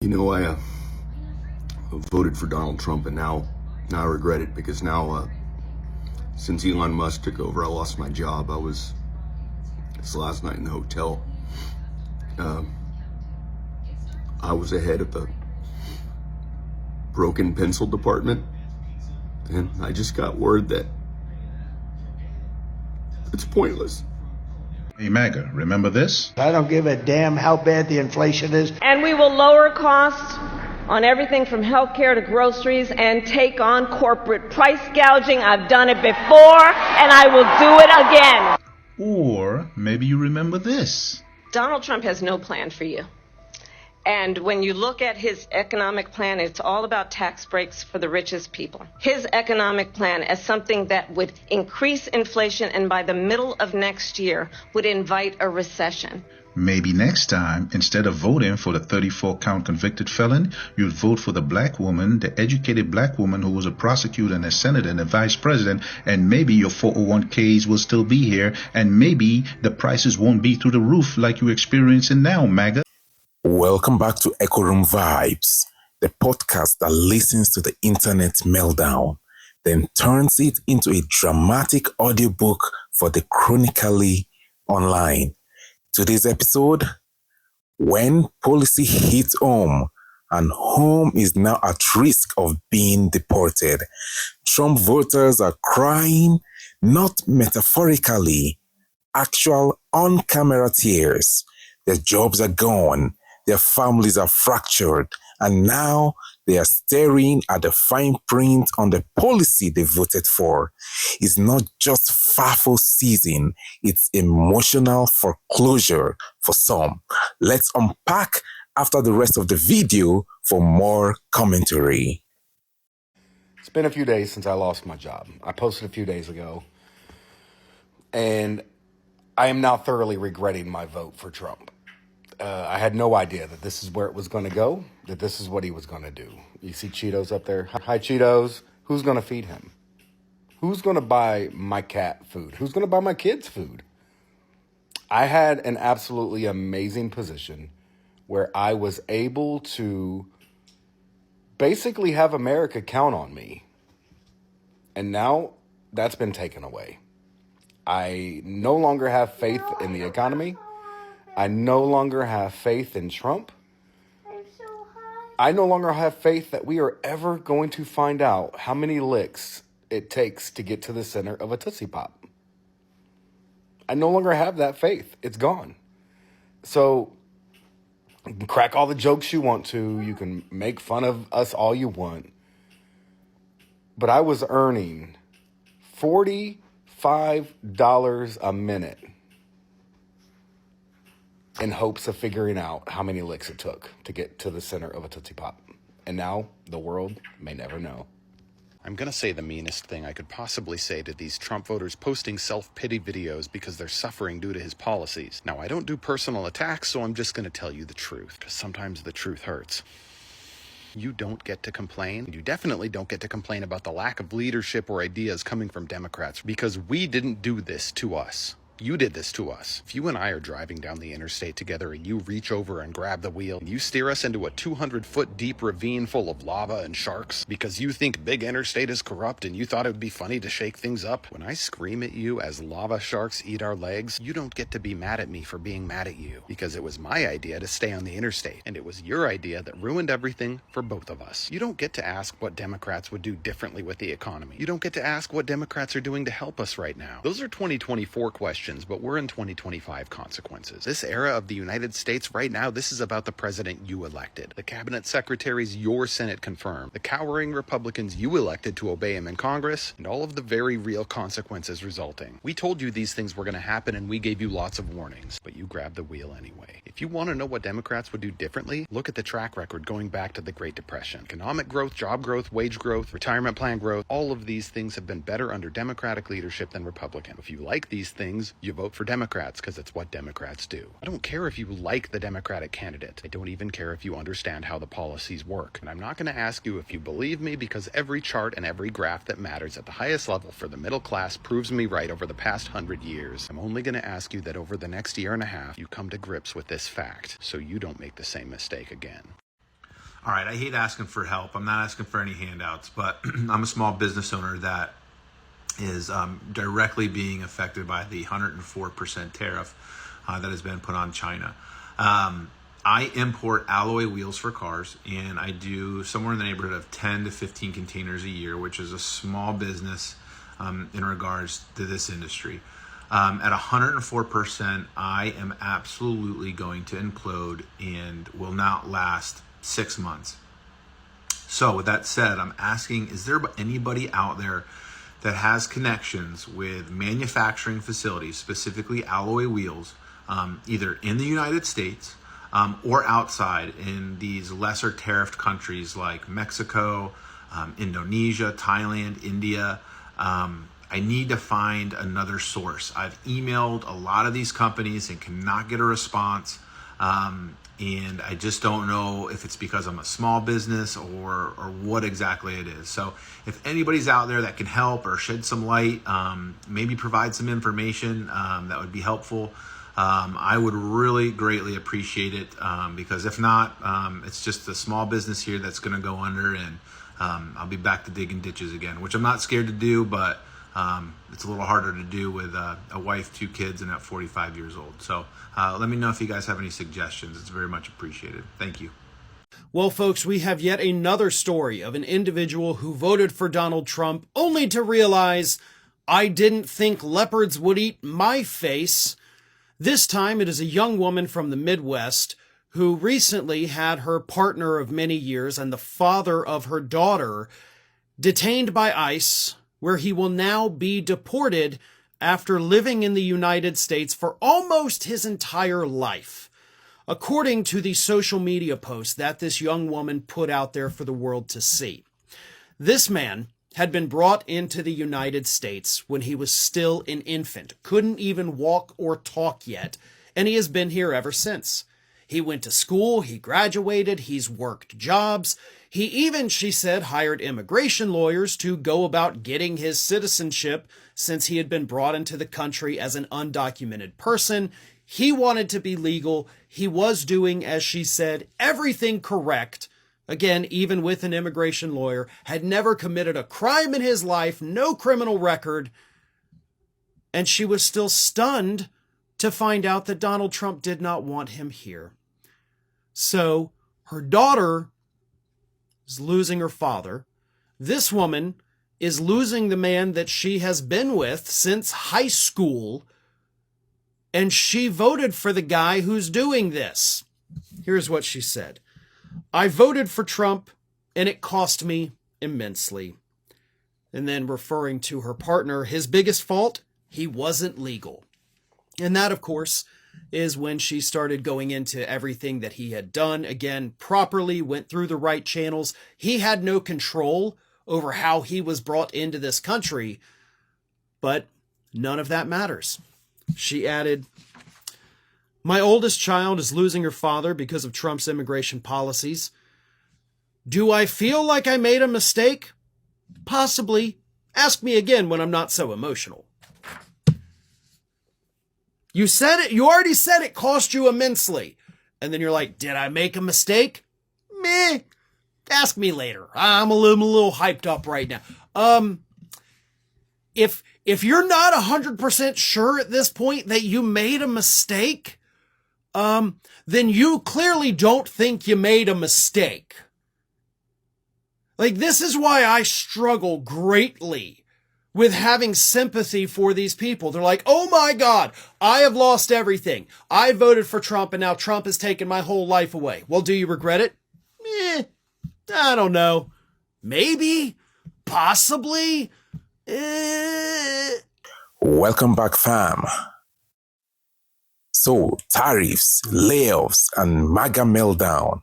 I voted for Donald Trump, and now I regret it because now, since Elon Musk took over, I lost my job. This last night in the hotel. I was the head of the broken pencil department, and I just got word that it's pointless. Hey, MAGA, remember this? I don't give a damn how bad the inflation is. And we will lower costs on everything from healthcare to groceries and take on corporate price gouging. I've done it before, and I will do it again. Or maybe you remember this. Donald Trump has no plan for you. And when you look at his economic plan, it's all about tax breaks for the richest people. His economic plan as something that would increase inflation and by the middle of next year would invite a recession. Maybe next time, instead of voting for the 34-count convicted felon, you'd vote for the black woman, the educated black woman who was a prosecutor and a senator and a vice president, and maybe your 401ks will still be here, and maybe the prices won't be through the roof like you're experiencing now, MAGA. Welcome back to Echo Room Vibes, the podcast that listens to the internet meltdown, then turns it into a dramatic audiobook for the chronically online. Today's episode, when policy hits home and home is now at risk of being deported. Trump voters are crying, not metaphorically, actual on-camera tears. Their jobs are gone. Their families are fractured, and now they are staring at the fine print on the policy they voted for. It's not just FAFO season, it's emotional foreclosure for some. Let's unpack after the rest of the video for more commentary. It's been a few days since I lost my job. I posted a few days ago, and I am now thoroughly regretting my vote for Trump. I had no idea that this is where it was going to go, that this is what he was going to do. You see Cheetos up there? Hi, Cheetos. Who's going to feed him? Who's going to buy my cat food? Who's going to buy my kids food? I had an absolutely amazing position where I was able to basically have America count on me. And now that's been taken away. I no longer have faith in the economy. I no longer have faith in Trump. I no longer have faith that we are ever going to find out how many licks it takes to get to the center of a Tootsie Pop. I no longer have that faith. It's gone. So you can crack all the jokes you want to. You can make fun of us all you want. But I was earning $45 a minute in hopes of figuring out how many licks it took to get to the center of a Tootsie Pop. And now the world may never know. I'm going to say the meanest thing I could possibly say to these Trump voters posting self-pity videos because they're suffering due to his policies. Now, I don't do personal attacks, so I'm just going to tell you the truth, because sometimes the truth hurts. You don't get to complain. You definitely don't get to complain about the lack of leadership or ideas coming from Democrats, because we didn't do this to us. You did this to us. If you and I are driving down the interstate together and you reach over and grab the wheel and you steer us into a 200-foot deep ravine full of lava and sharks because you think big interstate is corrupt and you thought it would be funny to shake things up, when I scream at you as lava sharks eat our legs, you don't get to be mad at me for being mad at you, because it was my idea to stay on the interstate and it was your idea that ruined everything for both of us. You don't get to ask what Democrats would do differently with the economy. You don't get to ask what Democrats are doing to help us right now. Those are 2024 questions. But we're in 2025 consequences. This era of the United States right now, this is about the president you elected, the cabinet secretaries your Senate confirmed, the cowering Republicans you elected to obey him in Congress, and all of the very real consequences resulting. We told you these things were going to happen and we gave you lots of warnings, but you grabbed the wheel anyway. If you want to know what Democrats would do differently, look at the track record going back to the Great Depression. Economic growth, job growth, wage growth, retirement plan growth, all of these things have been better under Democratic leadership than Republican. If you like these things, you vote for Democrats because it's what Democrats do. I don't care if you like the Democratic candidate. I don't even care if you understand how the policies work. And I'm not going to ask you if you believe me, because every chart and every graph that matters at the highest level for the middle class proves me right over the past 100 years. I'm only going to ask you that over the next year and a half, you come to grips with this fact so you don't make the same mistake again. All right, I hate asking for help. I'm not asking for any handouts, but I'm a small business owner that is directly being affected by the 104% tariff that has been put on China. I import alloy wheels for cars, and I do somewhere in the neighborhood of 10 to 15 containers a year, which is a small business in regards to this industry. At 104%, I am absolutely going to implode and will not last 6 months. So with that said, I'm asking, is there anybody out there that has connections with manufacturing facilities, specifically alloy wheels, either in the United States or outside in these lesser tariffed countries like Mexico, Indonesia, Thailand, India? I need to find another source. I've emailed a lot of these companies and cannot get a response. And I just don't know if it's because I'm a small business or what exactly it is. So if anybody's out there that can help or shed some light, maybe provide some information that would be helpful, I would really greatly appreciate it, because if not, it's just a small business here that's going to go under, and I'll be back to digging ditches again, which I'm not scared to do, but it's a little harder to do with a wife, 2 kids, and at 45 years old. So let me know if you guys have any suggestions. It's very much appreciated. Thank you. Well, folks, we have yet another story of an individual who voted for Donald Trump only to realize, I didn't think leopards would eat my face. This time it is a young woman from the Midwest who recently had her partner of many years and the father of her daughter detained by ICE, where he will now be deported after living in the United States for almost his entire life, according to the social media post that this young woman put out there for the world to see. This man had been brought into the United States when he was still an infant, couldn't even walk or talk yet, and he has been here ever since. He went to school, he graduated, he's worked jobs. He even, she said, hired immigration lawyers to go about getting his citizenship since he had been brought into the country as an undocumented person. He wanted to be legal. He was doing, as she said, everything correct. Again, even with an immigration lawyer, had never committed a crime in his life, no criminal record. And she was still stunned to find out that Donald Trump did not want him here. So her daughter is losing her father. This woman is losing the man that she has been with since high school. And she voted for the guy who's doing this. Here's what she said. I voted for Trump, and it cost me immensely. And then referring to her partner, his biggest fault, he wasn't legal. And that, of course, is when she started going into everything that he had done. Again, properly, went through the right channels. He had no control over how he was brought into this country, but none of that matters. She added, my oldest child is losing her father because of Trump's immigration policies. Do I feel like I made a mistake? Possibly. Ask me again when I'm not so emotional. You said it. You already said it cost you immensely. And then you're like, did I make a mistake? Meh. Ask me later. I'm a little hyped up right now. If you're not 100% sure at this point that you made a mistake, then you clearly don't think you made a mistake. Like, this is why I struggle greatly with having sympathy for these people. They're like, oh my God, I have lost everything. I voted for Trump and now Trump has taken my whole life away. Well, do you regret it? I don't know. Maybe, possibly. Welcome back, fam. So, tariffs, layoffs, and MAGA meltdown.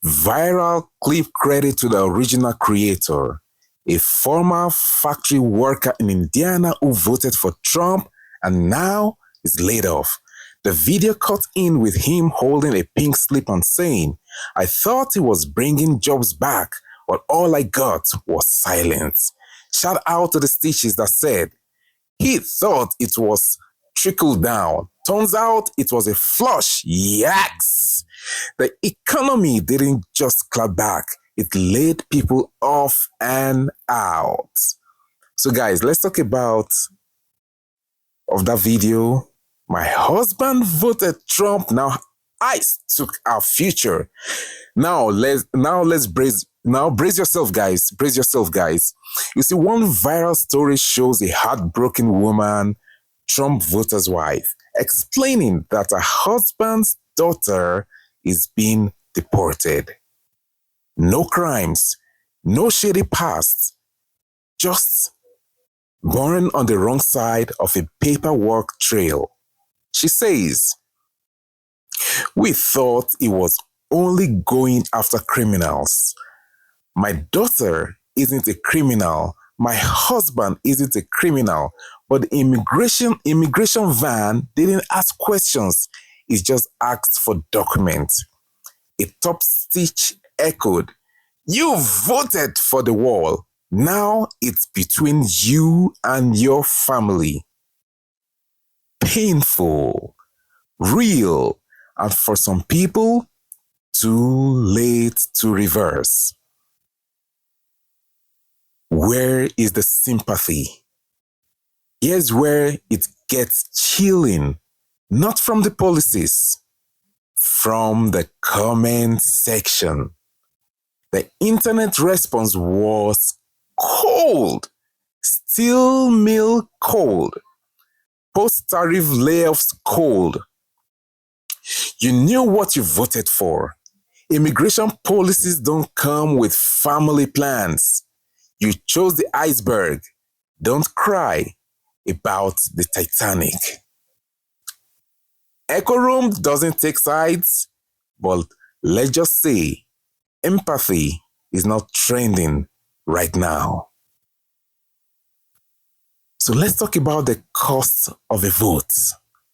Viral clip credit to the original creator, a former factory worker in Indiana who voted for Trump and now is laid off. The video cut in with him holding a pink slip and saying, I thought he was bringing jobs back, but all I got was silence. Shout out to the stitches that said, he thought it was trickle down. Turns out it was a flush. Yikes! The economy didn't just clap back, it laid people off and out. So guys, let's talk about of that video. My husband voted Trump. Now ICE took our future. Brace yourself, guys. Brace yourself, guys. You see, one viral story shows a heartbroken woman, Trump voter's wife, explaining that her husband's daughter is being deported. No crimes, no shady past, just born on the wrong side of a paperwork trail. She says, "We thought he was only going after criminals. My daughter isn't a criminal. My husband isn't a criminal. But the immigration van didn't ask questions. It just asked for documents." A top stitch echoed, "You voted for the wall. Now it's between you and your family." Painful, real, and for some people, too late to reverse. Where is the sympathy? Here's where it gets chilling. Not from the policies, from the comment section. The internet response was cold, steel mill cold, post-tariff layoffs cold. You knew what you voted for. Immigration policies don't come with family plans. You chose the iceberg. Don't cry about the Titanic. Echo Room doesn't take sides, but let's just say empathy is not trending right now. So let's talk about the cost of a vote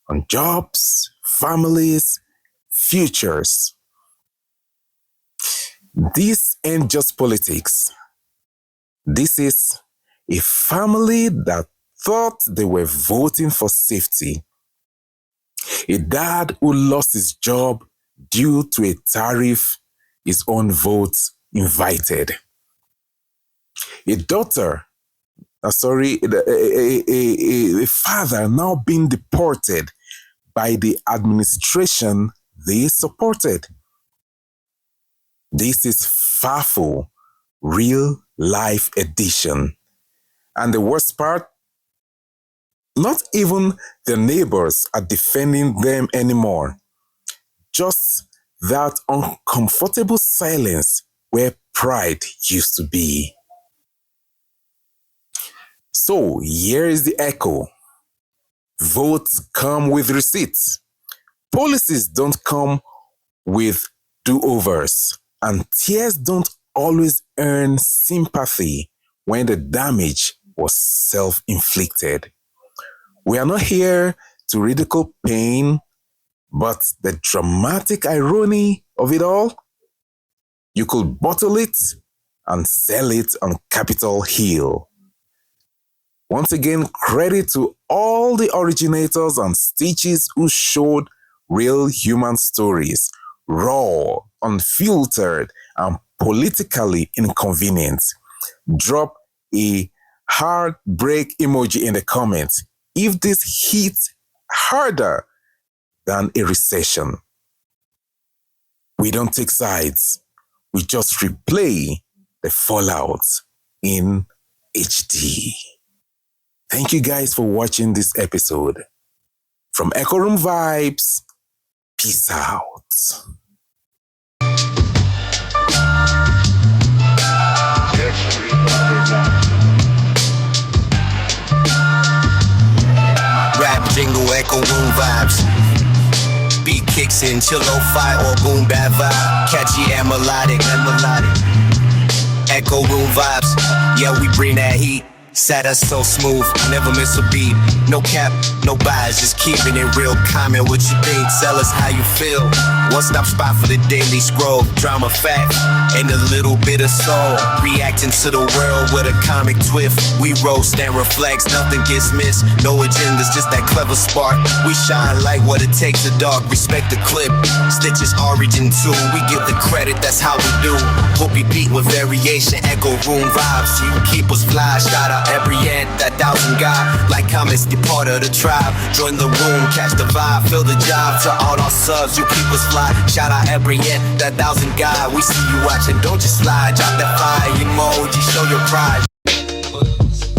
on jobs, families, futures. This ain't just politics. This is a family that thought they were voting for safety. A dad who lost his job due to a tariff his own vote invited. A father now being deported by the administration they supported. This is FAFO, real life edition. And the worst part, not even the neighbors are defending them anymore. Just that uncomfortable silence where pride used to be. So here is the echo. Votes come with receipts. Policies don't come with do-overs. And tears don't always earn sympathy when the damage was self-inflicted. We are not here to ridicule pain, but the dramatic irony of it all, you could bottle it and sell it on Capitol Hill. Once again, credit to all the originators and stitches who showed real human stories, raw, unfiltered, and politically inconvenient. Drop a heartbreak emoji in the comments if this hits harder than a recession. We don't take sides. We just replay the fallout in HD. Thank you guys for watching this episode. From Echo Room Vibes, peace out. Rap jingle, Echo Room Vibes. Beat kicks in, chill lo-fi or boom bap vibe. Catchy and melodic. Echo Room Vibes. Yeah, we bring that heat. Sat us so smooth, never miss a beat. No cap, no bias, just keeping it real. Comment what you think, tell us how you feel. One stop spot for the Daily Scroll. Drama, fact, and a little bit of soul. Reacting to the world with a comic twist. We roast and reflects, nothing gets missed. No agendas, just that clever spark. We shine like what it takes to dark. Respect the clip, Stitch's origin too. We give the credit, that's how we do. Whoopie beat with variation, echo room vibes. You keep us fly, shout out every end, that 1,000 guy. Like comments, be part of the tribe. Join the room, catch the vibe, fill the job. To all our subs, you keep us fly. Shout out every end, that 1,000 guy. We see you watching, don't just slide. Drop that fire emoji, show your pride.